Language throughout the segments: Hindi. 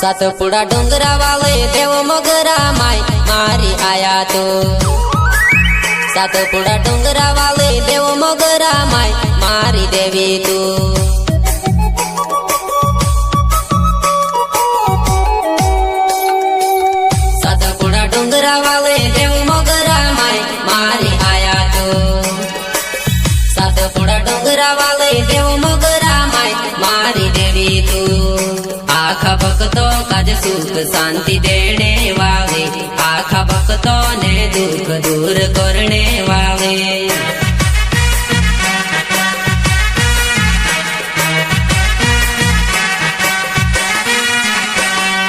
सातपुड़ा डोंगरा वाले देव मोगरा माई मारी आया तो। सातपुड़ा डोंगरा वाले देव मोगरा माई मारी देवी तू। सातपुड़ा डोंगरा वाले देव मोगरा माई मारी आया तो। सातपुड़ा डोंगरा वाले देव मोगरा माई मारी देवी तू। आखा भक्तों काज सुख शांति देने वाले, आखा भक्तों ने दुख दूर करने वाले।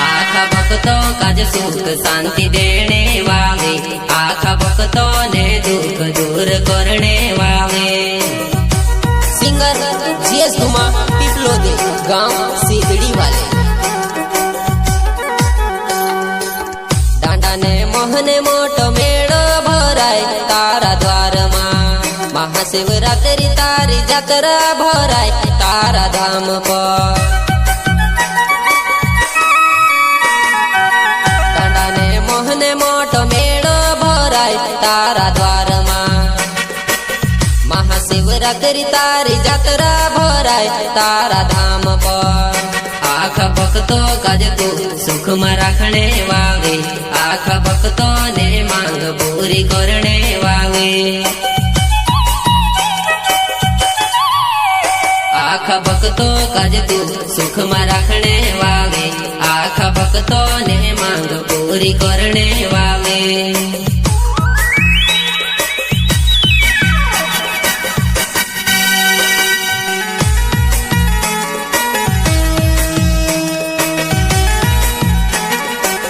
आखा भक्तों काज सुख शांति देने वाले, आखा भक्तों ने दुख दूर करने वाले। सिंगर जीएस धुमा पिपलोदे गांव सीधड़ी वाले। मोहने मोटो मेड़ो भराय तारा द्वार में। महाशिवरात्रि तारी जात्रा भराय तारा धाम पर। दांडाने मोहने मोटो मेड़ो भराय तारा द्वार में। महाशिवरात्रि तारी जात्रा भराय तारा धाम पर। आखा भक्तों काज तू सुख में रखने वाले, आखा भक्तों ने मांग पूरी करने वाले। आखा भक्तों काज तू सुख में रखने वाले, आखा भक्तों ने मांग पूरी करने वाले।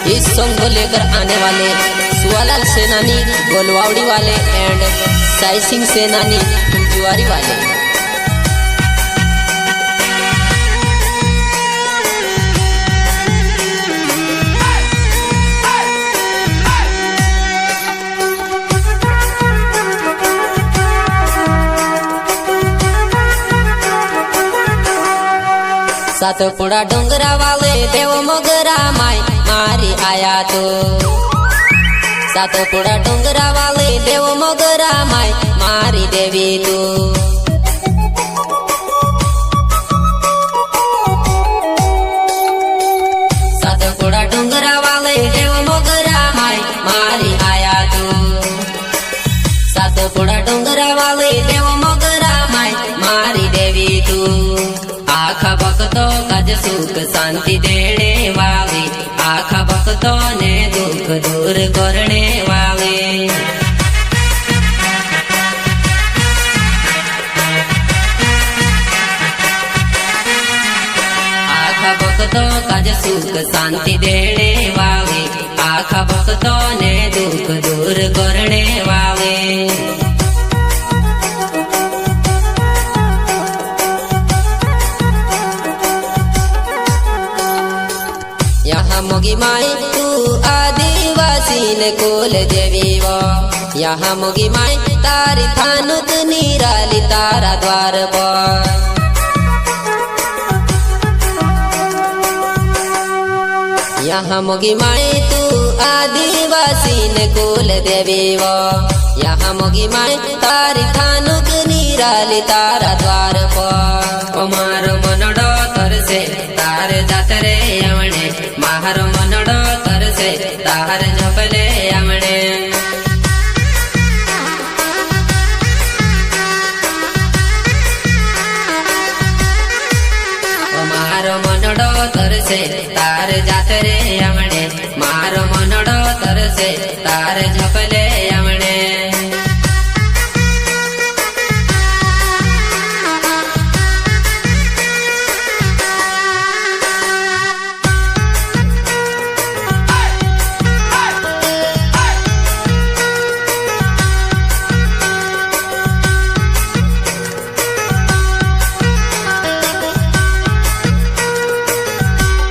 इस सॉन्ग को लेकर आने वाले सुवालाल सेनानी गोलवावड़ी वाले एंड साई सिंह सेनानी जुआरी वाले। सातपुड़ा डोंगरा वाले देव मोगरा माई मारी आया तो। सातपुड़ा डोंगरा वाले देव मोगरा माई मारी देवी तू। सातपुड़ा डोंगरा वाले देव मोगरा माई मारी आया तो। सातपुड़ा डोंगरा वाले देव मोगरा माई मारी देवी तू। आखा भक्तों काज सुख शांति देने वाले, आखा भक्तों ने दुख दूर करने वाले। आखा भक्तों काज सुख शांति देने वाले, आखा भक्तों ने दुख दूर करने वाले। यहाँ मोगी माई तू आदिवासी ने कुल देवी वो। यहाँ मोगी माई तारी थानुत निराली तारा द्वार पर। यहाँ मोगी माई तू आदिवासी ने कुल देवी वो। यहाँ मोगी माई तारी थानुत निराली तारा द्वार पर। मारो मनडो तरसे तार जातरे आवणे, मारो मनडो तरसे तार जपले आवणे। मारो मनडो तरसे तार